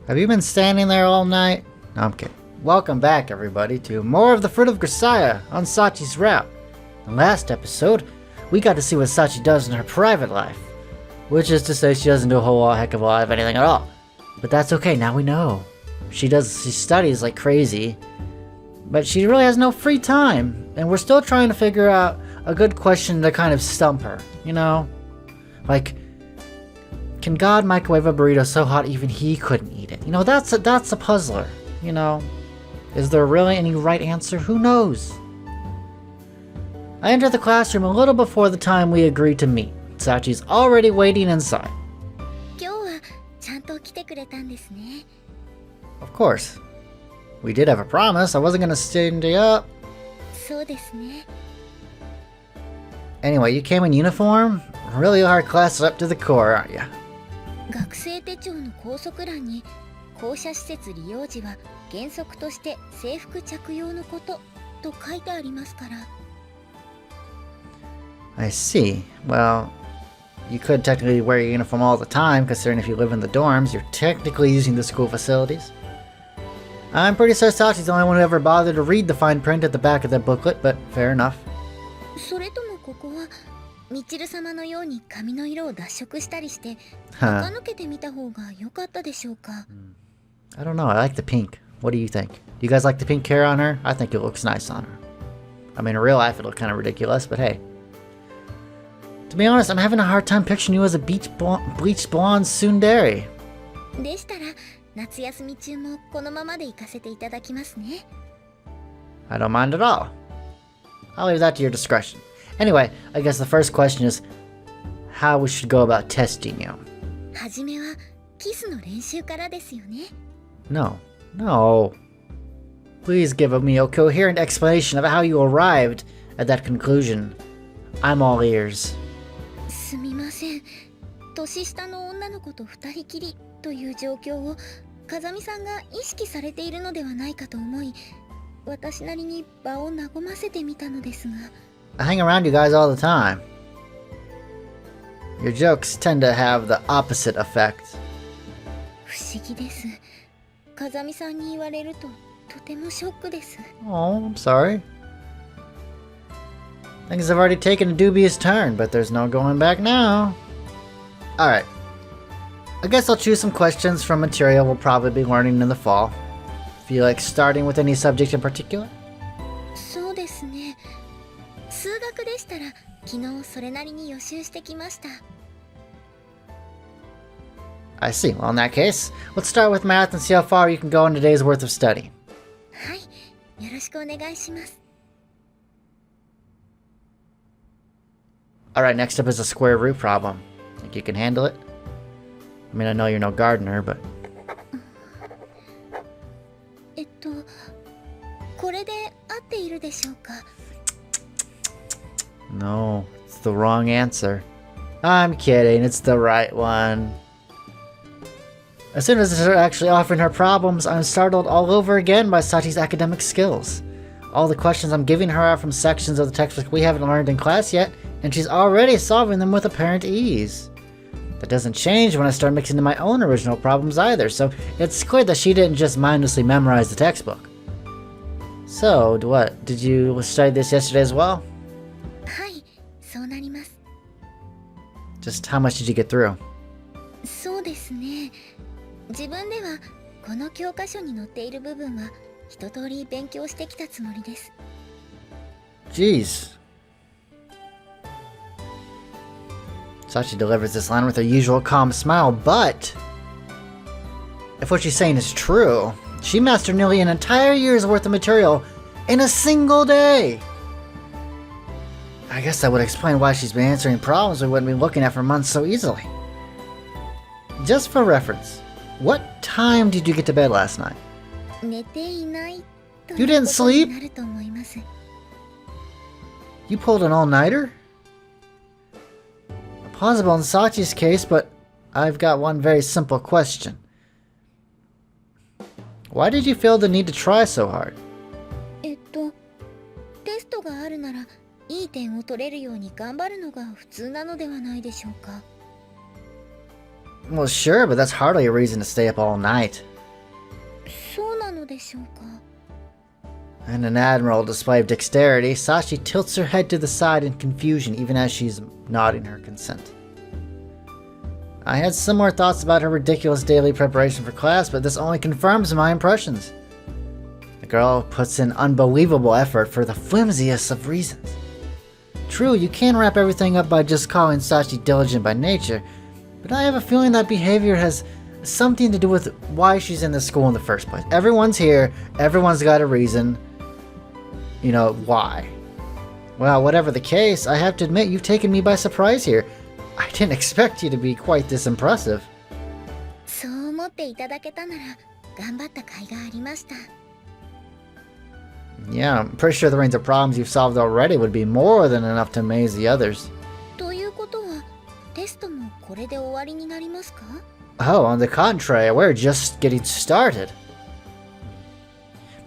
Have you been standing there all night? No, I'm kidding. Welcome back, everybody, to more of the Fruit of Grisaia on Sachi's route. In the last episode, we got to see what Sachi does in her private life. Which is to say she doesn't do a whole heck of a lot of anything at all. But that's okay, now we know. She studies like crazy, but she really has no free time. And we're still trying to figure out a good question to kind of stump her, you know? Like, can God microwave a burrito so hot even he couldn't eat it? You know, that's a puzzler, you know? Is there really any right answer? Who knows? I entered the classroom a little before the time we agreed to meet. Sachi's already waiting inside. Of course. We did have a promise. I wasn't gonna stand you up. Anyway, you came in uniform? Really hard classes up to the core, aren't you? I see. Well, you could technically wear your uniform all the time, considering if you live in the dorms, you're technically using the school facilities. I'm pretty sure Sachi's the only one who ever bothered to read the fine print at the back of that booklet, but fair enough. Huh. I don't know, I like the pink. What do you think? Do you guys like the pink hair on her? I think it looks nice on her. I mean, in real life it looked kind of ridiculous, but hey. To be honest, I'm having a hard time picturing you as a bleached blonde tsundere. I don't mind at all. I'll leave that to your discretion. Anyway, I guess the first question is how we should go about testing you. No. Please give me a coherent explanation of how you arrived at that conclusion. I'm all ears. I hang around you guys all the time. Your jokes tend to have the opposite effect. Oh, I'm sorry. Things have already taken a dubious turn, but there's no going back now. Alright. I guess I'll choose some questions from material we'll probably be learning in the fall. Feel like starting with any subject in particular? I see. Well, in that case, let's start with math and see how far you can go in a day's worth of study. Alright, next up is a square root problem. Think you can handle it? I mean, I know you're no gardener, but... No, it's the wrong answer. I'm kidding, it's the right one. As soon as I start actually offering her problems, I'm startled all over again by Sachi's academic skills. All the questions I'm giving her are from sections of the textbook we haven't learned in class yet, and she's already solving them with apparent ease. That doesn't change when I start mixing in my own original problems either, so it's clear that she didn't just mindlessly memorize the textbook. So, what, did you study this yesterday as well? Just how much did you get through? Jeez. Sachi delivers this line with her usual calm smile, but if what she's saying is true, she mastered nearly an entire year's worth of material in a single day. I guess that would explain why she's been answering problems we wouldn't be looking at for months so easily. Just for reference, what time did you get to bed last night? You didn't sleep? You pulled an all-nighter? Plausible in Sachi's case, but I've got one very simple question. Why did you feel the need to try so hard? いい点を取れるように頑張るのが普通なのではないでしょうか。Well, sure, but that's hardly a reason to stay up all night. そうなのでしょうか。 In an admirable display of dexterity, Sachi tilts her head to the side in confusion even as she's nodding her consent. I had similar thoughts about her ridiculous daily preparation for class, but this only confirms my impressions. The girl puts in unbelievable effort for the flimsiest of reasons. True, you can wrap everything up by just calling Sachi diligent by nature, but I have a feeling that behavior has something to do with why she's in this school in the first place. Everyone's here, everyone's got a reason. You know, why? Well, whatever the case, I have to admit you've taken me by surprise here. I didn't expect you to be quite this impressive. そう思っていただけたなら頑張った甲斐がありました。 Yeah, I'm pretty sure the range of problems you've solved already would be more than enough to amaze the others. ということはテストもこれで終わりになりますか？ Oh, on the contrary, we're just getting started.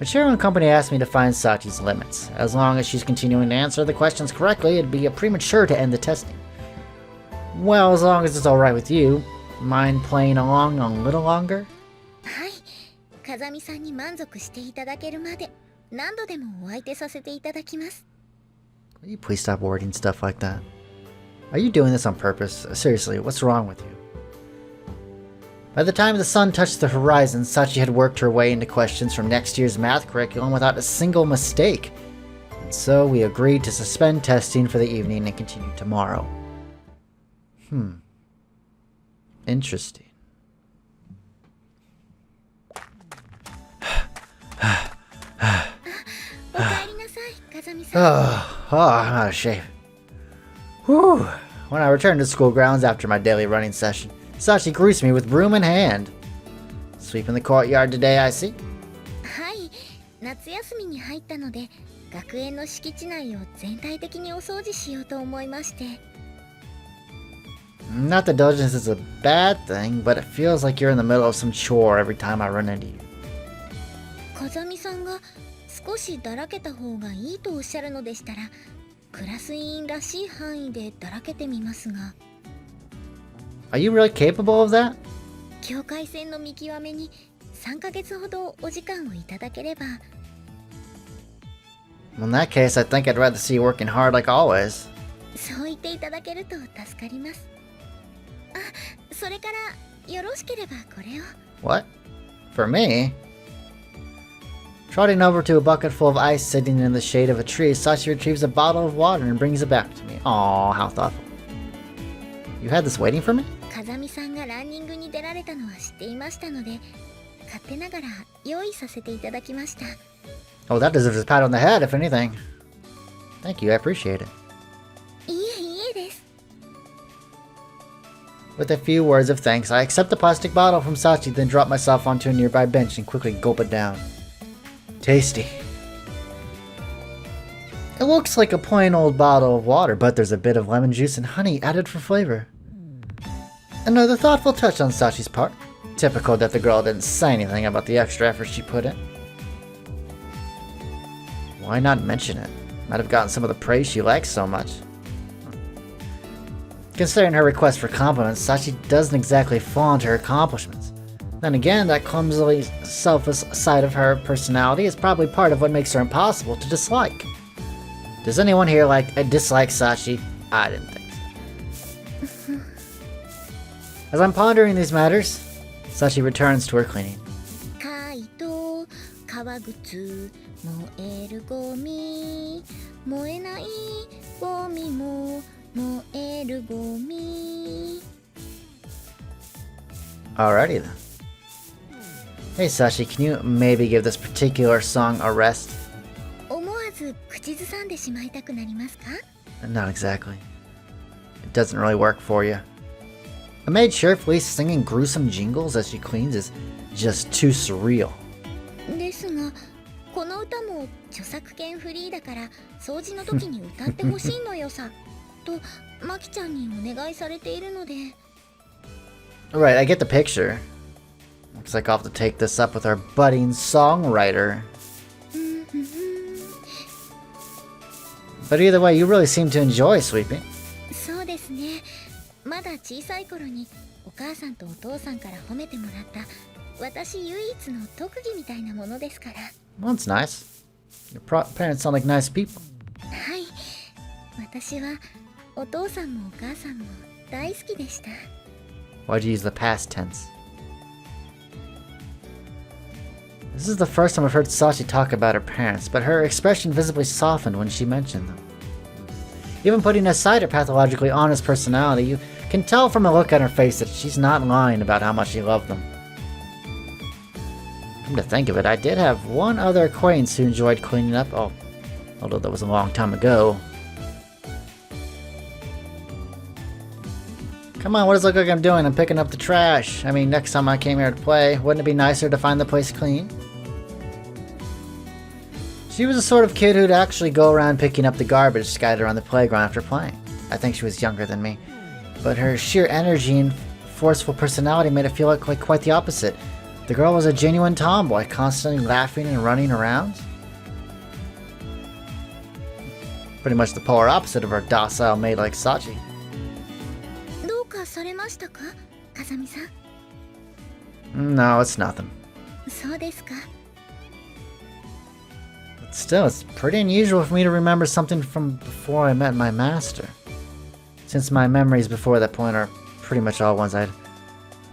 Machiro and company asked me to find Sachi's limits. As long as she's continuing to answer the questions correctly, it'd be premature to end the testing. Well, as long as it's alright with you, mind playing along a little longer? はい、風見さんに満足していただけるまで何度でもお相手させていただきます。 Will you please stop wording stuff like that? Are you doing this on purpose? Seriously, what's wrong with you? By the time the sun touched the horizon, Sachi had worked her way into questions from next year's math curriculum without a single mistake. And so we agreed to suspend testing for the evening and continue tomorrow. Interesting. おかえりなさい、風見さん。 I'm out of shape. Whew. When I returned to school grounds after my daily running session, Sachi greets me with broom in hand. Sweeping the courtyard today, I see. はい、夏休みに入ったので学園の敷地内を全体的にお掃除しようと思いまして。 Not that diligence is a bad thing, but it feels like you're in the middle of some chore every time I run into you. 風見さんが少しだらけた方がいいとおっしゃるのでしたら、クラス委員らしい範囲でだらけてみますが。 Are you really capable of that? 境界線の見極めに3ヶ月ほどお時間をいただければ。 Well, in that case, I think I'd rather see you working hard like always. そう言っていただけると助かります。あ、それからよろしければこれを。 What? For me? Trotting over to a bucket full of ice sitting in the shade of a tree, Sachi retrieves a bottle of water and brings it back to me. Aw, how thoughtful. You had this waiting for me? 風見さんがランニングに出られたのは知っていましたので、勝手ながら用意させていただきました。 Oh, that deserves a pat on the head, if anything. Thank you, I appreciate it. いえいえです。 With a few words of thanks, I accept the plastic bottle from Sachi, then drop myself onto a nearby bench and quickly gulp it down. Tasty. It looks like a plain old bottle of water, but there's a bit of lemon juice and honey added for flavor. Another thoughtful touch on Sachi's part. Typical that the girl didn't say anything about the extra effort she put in. Why not mention it? Might have gotten some of the praise she likes so much. Considering her request for compliments, Sachi doesn't exactly flaunt her accomplishments. Then again, that clumsily selfless side of her personality is probably part of what makes her impossible to dislike. Does anyone here dislike Sachi? I didn't think so. As I'm pondering these matters, Sachi returns to her cleaning. カイト、革靴、燃えるゴミ、燃えないゴミも燃えるゴミ。 Alrighty then. Hey Sachi, can you maybe give this particular song a rest? 思わず口ずさんでしまいたくなりますか？ Not exactly. It doesn't really work for you. A maid cheerfully singing gruesome jingles as she cleans is just too surreal. ですが、この歌も著作権フリーだから掃除の時に歌ってほしいのよさとマキちゃんにお願いされているので。 Right, I get the picture. Looks like I'll have to take this up with our budding songwriter. But either way, you really seem to enjoy sweeping. そうですね。まだ小さい頃にお母さんとお父さんから褒めてもらった私唯一の特技みたいなものですから。 Well, that's nice. Your parents sound like nice people. はい、私はお父さんもお母さんも大好きでした。 Why'd you use the past tense? This is the first time I've heard Sachi talk about her parents, but her expression visibly softened when she mentioned them. Even putting aside her pathologically honest personality, you can tell from a look on her face that she's not lying about how much she loved them. Come to think of it, I did have one other acquaintance who enjoyed cleaning up, although that was a long time ago. Come on, what does it look like I'm doing? I'm picking up the trash. I mean, next time I came here to play, wouldn't it be nicer to find the place clean? She was the sort of kid who'd actually go around picking up the garbage scattered around the playground after playing. I think she was younger than me, but her sheer energy and forceful personality made it feel like quite the opposite. The girl was a genuine tomboy, constantly laughing and running around. Pretty much the polar opposite of her docile maid like Sachi. どうかされましたか、風見さん。 No, it's nothing. そうですか。 But still, it's pretty unusual for me to remember something from before I met my master. Since my memories before that point are pretty much all ones I'd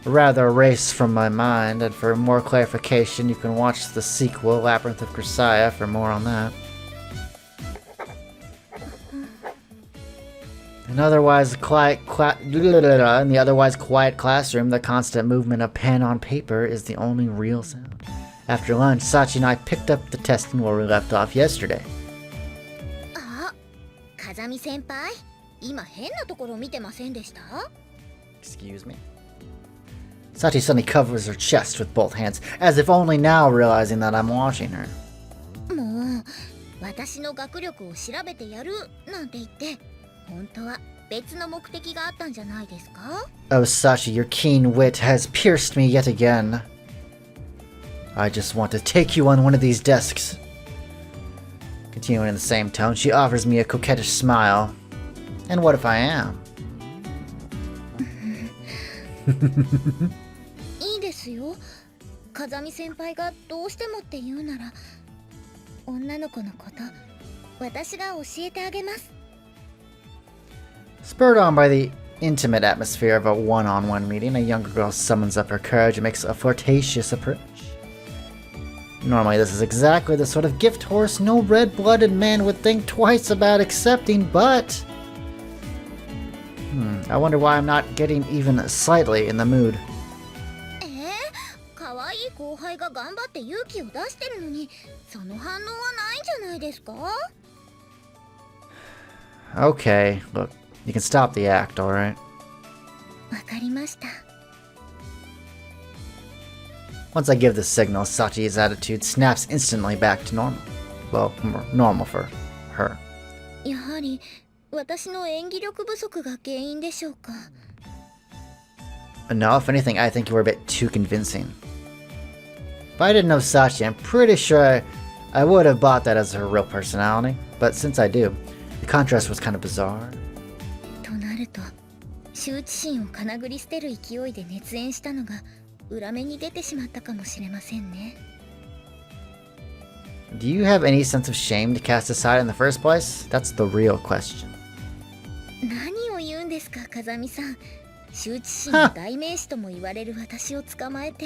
rather erase from my mind, and for more clarification, you can watch the sequel, Labyrinth of Grisaia, for more on that. In the otherwise quiet classroom, the constant movement of pen on paper is the only real sound. After lunch, Sachi and I picked up the testing where we left off yesterday. あ、風見先輩、今変なところ見てませんでした？ Excuse me? Sachi suddenly covers her chest with both hands, as if only now realizing that I'm watching her. もう、私の学力を調べてやるなんて言って、本当は別の目的があったんじゃないですか？ Oh, Sachi, your keen wit has pierced me yet again. I just want to take you on one of these desks. Continuing in the same tone, she offers me a coquettish smile. And what if I am? いいですよ。風見先輩がどうしてもって言うなら、女の子のこと、私が教えてあげます。 Spurred on by the intimate atmosphere of a one-on-one meeting, a younger girl summons up her courage and makes a flirtatious approach. Normally, this is exactly the sort of gift horse no red-blooded man would think twice about accepting, but... I wonder why I'm not getting even slightly in the mood. 可愛い後輩が頑張って勇気を出してるのに、その反応はないんじゃないですか？ Okay, look, you can stop the act, alright? わかりました。 Once I give the signal, Sachi's attitude snaps instantly back to normal. Well, normal for her. やはり私の演技力不足が原因でしょうか？ No, if anything, I think you were a bit too convincing. If I didn't know Sachi, I'm pretty sure I would have bought that as her real personality. But since I do, the contrast was kind of bizarre. となると、羞恥心をかなぐり捨てる勢いで熱演したのが裏目に出てしまったかもしれませんね。 Do you have any sense of shame to cast aside in the first place? That's the real question. 何を言うんですか、風見さん。羞恥心の代名詞とも言われる私を捕まえて。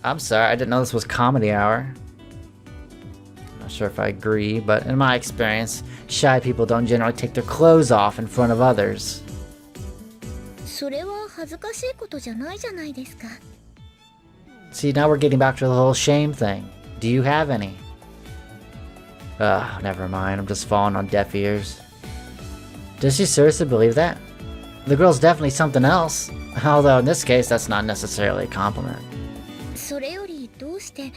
I'm sorry, I didn't know this was comedy hour. I'm not sure if I agree, but in my experience, shy people don't generally take their clothes off in front of others. それは恥ずかしいことじゃないじゃないですか。 See, now we're getting back to the whole shame thing. Do you have any? Never mind, I'm just falling on deaf ears. Does she seriously believe that? The girl's definitely something else, although in this case, that's not necessarily a compliment. それよりどうして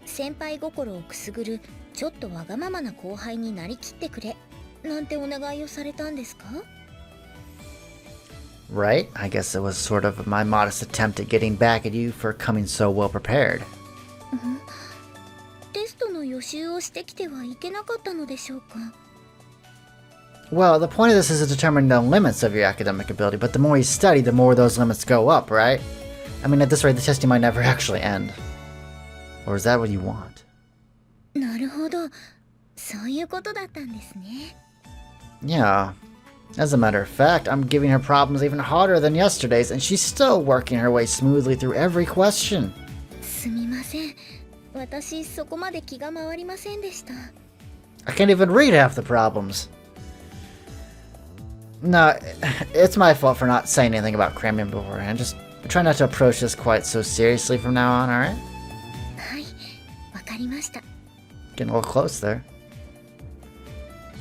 先輩心をくすぐるちょっとわがままな後輩になりきってくれなんてお願いをされたんですか？ Right? I guess it was sort of my modest attempt at getting back at you for coming so well prepared. テストの予習をしてきてはいけなかったのでしょうか？ Well, the point of this is to determine the limits of your academic ability, but the more you study, the more those limits go up, right? I mean, at this rate, the testing might never actually end. Or is that what you want? なるほど。そういうことだったんですね。Yeah. As a matter of fact, I'm giving her problems even harder than yesterday's, and she's still working her way smoothly through every question. すみません。私、そこまで気が回りませんでした。I can't even read half the problems. No, it's my fault for not saying anything about cramming beforehand. Just try not to approach this quite so seriously from now on, alright? はい、わかりました。Getting a little close there.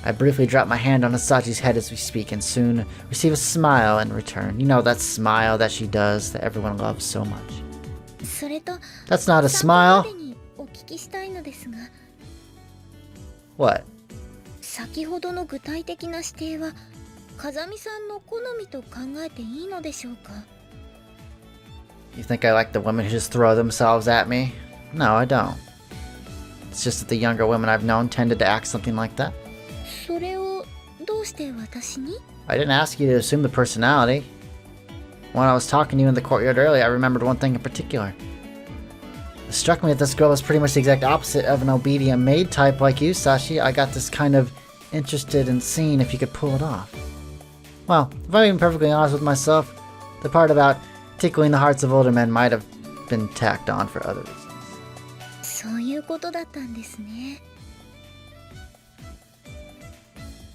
I briefly drop my hand on Sachi's head as we speak and soon receive a smile in return. You know, that smile that she does that everyone loves so much. それと、 That's not a smile. 参考までにお聞きしたいのですが、 What? 先ほどの具体的な指定は、風見さんの好みと考えていいのでしょうか? You think I like the women who just throw themselves at me? No, I don't. It's just that the younger women I've known tended to act something like that. それをどうして私に? I didn't ask you to assume the personality. When I was talking to you in the courtyard earlier, I remembered one thing in particular. It struck me that this girl was pretty much the exact opposite of an obedient maid type like you, Sachi. I got this kind of interested in seeing if you could pull it off. Well, if I'm being perfectly honest with myself, the part about tickling the hearts of older men might have been tacked on for other reasons. そういうことだったんですね。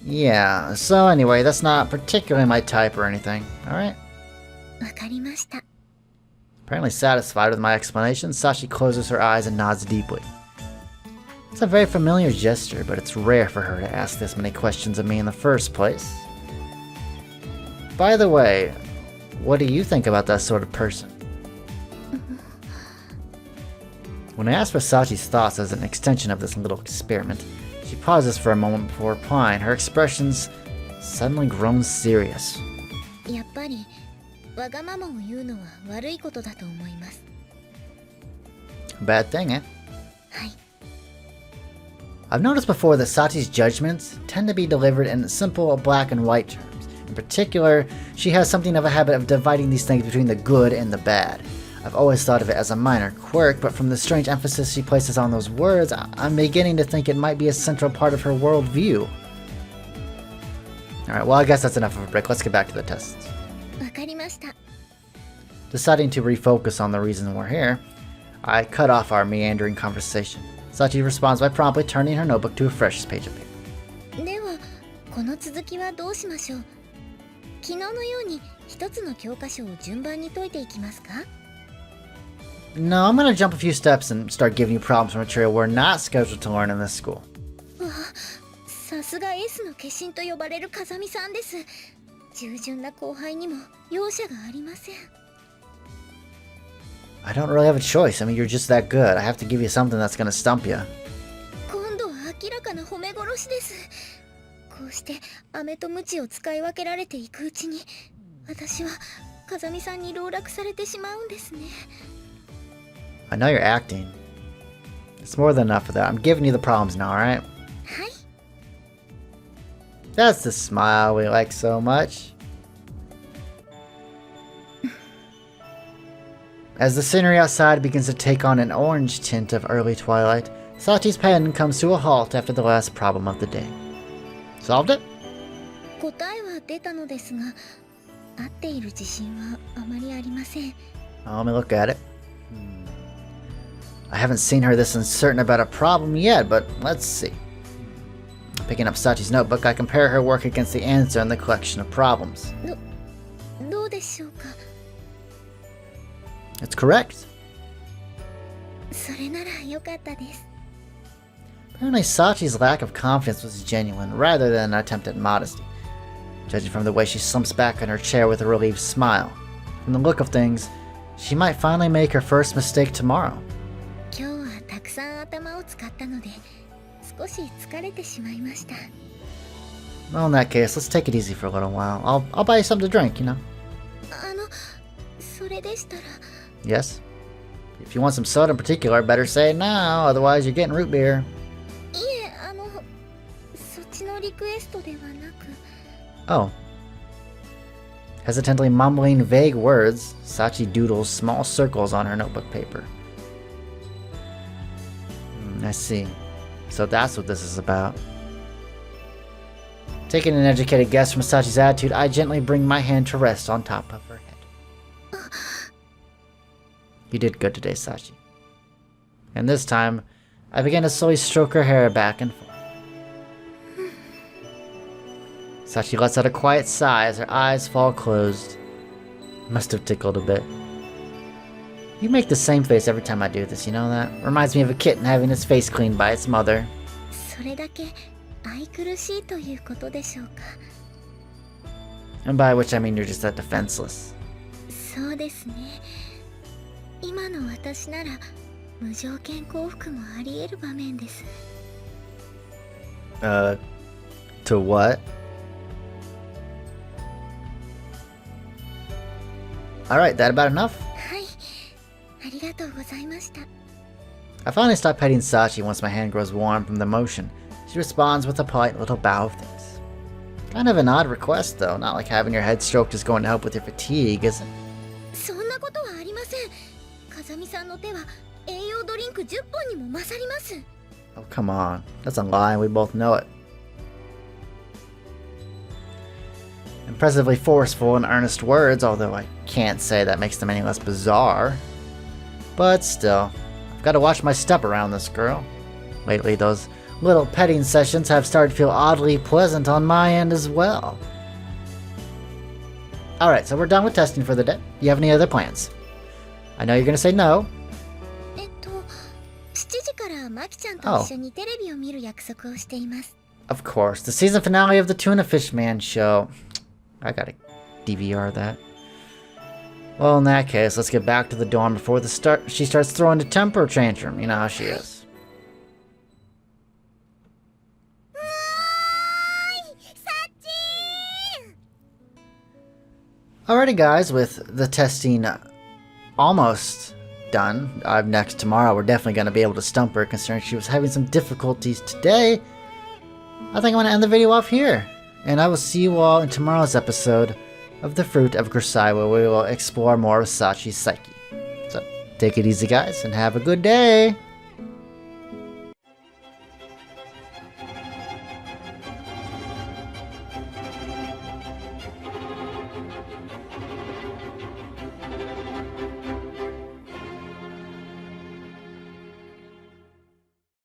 Yeah, so anyway, that's not particularly my type or anything, alright? わかりました。 Apparently satisfied with my explanation, Sachi closes her eyes and nods deeply. It's a very familiar gesture, but it's rare for her to ask this many questions of me in the first place. By the way, what do you think about that sort of person? When I asked for Sachi's thoughts as an extension of this little experiment, she pauses for a moment before replying, her expressions suddenly grown serious. やっぱりわがままを言うのは悪いことだと思います。 Bad thing, eh? はい。 I've noticed before that Sachi's judgments tend to be delivered in simple black and white terms. In particular, she has something of a habit of dividing these things between the good and the bad. I've always thought of it as a minor quirk, but from the strange emphasis she places on those words, I'm beginning to think it might be a central part of her worldview. Alright, well I guess that's enough of a break. Let's get back to the tests. わかりました。 Deciding to refocus on the reason we're here, I cut off our meandering conversation. Sachi responds by promptly turning her notebook to a fresh page of paper. では、この続きはどうしましょう。昨日のように一つの教科書を順番に解いていきますか? No, I'm gonna jump a few steps and start giving you problems from material we're not scheduled to learn in this school. わあ、さすがエースの化身と呼ばれる風見さんです。従順な後輩にも容赦がありません。 I don't really have a choice. I mean, you're just that good. I have to give you something that's gonna stump you. 今度は明らかな褒め殺しです。こうして飴と鞭を使い分けられていくうちに、私は風見さんに籠絡されてしまうんですね。 I know you're acting. It's more than enough of that. I'm giving you the problems now, alright? はい。 That's the smile we like so much. As the scenery outside begins to take on an orange tint of early twilight, Sachi's pen comes to a halt after the last problem of the day. Solved it? 答えは出たのですが、合っている自信はあまりありません。 Let me look at it. I haven't seen her this uncertain about a problem yet, but let's see. Picking up Sachi's notebook, I compare her work against the answer in the collection of problems. どうでしょうか。 It's correct. それなら良かったです。 Apparently, Sachi's lack of confidence was genuine, rather than an attempt at modesty. Judging from the way she slumps back in her chair with a relieved smile. From the look of things, she might finally make her first mistake tomorrow. 今日はたくさん頭を使ったので、少し疲れてしまいました。 Well, in that case, let's take it easy for a little while. I'll buy you something to drink, you know? それでしたら。 Yes? If you want some soda in particular, better say it now, otherwise you're getting root beer. いえ、そっちのリクエストではなく。 Oh. Hesitantly mumbling vague words, Sachi doodles small circles on her notebook paper. I see. So that's what this is about. Taking an educated guess from Sachi's attitude, I gently bring my hand to rest on top of her head. You did good today, Sachi. And this time, I began to slowly stroke her hair back and forth. Sachi lets out a quiet sigh as her eyes fall closed. Must have tickled a bit. You make the same face every time I do this, you know that? Reminds me of a kitten having its face cleaned by its mother. それだけ愛くるしいということでしょうか。 And by which I mean you're just that defenseless. そうですね。今の私なら無条件降伏もあり得る場面です。 To what? Alright, that about enough? はい、ありがとうございました。 I finally stop petting Sachi once my hand grows warm from the motion. She responds with a polite little bow of thanks. Kind of an odd request though, not like having your head stroked is going to help with your fatigue, is it? そんなことはありません。風見さんの手は栄養ドリンク10本にも勝ります。 Oh, come on. That's a lie and we both know it. Impressively forceful and earnest words, although I can't say that makes them any less bizarre. But still, I've got to watch my step around this girl. Lately, those little petting sessions have started to feel oddly pleasant on my end as well. Alright, so we're done with testing for the day. You have any other plans? I know you're gonna say no. 7時からマキちゃんと一緒にテレビを見る約束をしています。 Of course, the season finale of the Tuna Fish Man show. I gotta DVR that. Well, in that case, let's get back to the dorm before she starts throwing a temper tantrum. You know how she is. Alrighty guys, with the testing almost done, next tomorrow we're definitely going to be able to stump her considering she was having some difficulties today. I think I'm going to end the video off here. And I will see you all in tomorrow's episode of The Fruit of Grisaia, where we will explore more of Sachi's psyche. So, take it easy guys, and have a good day!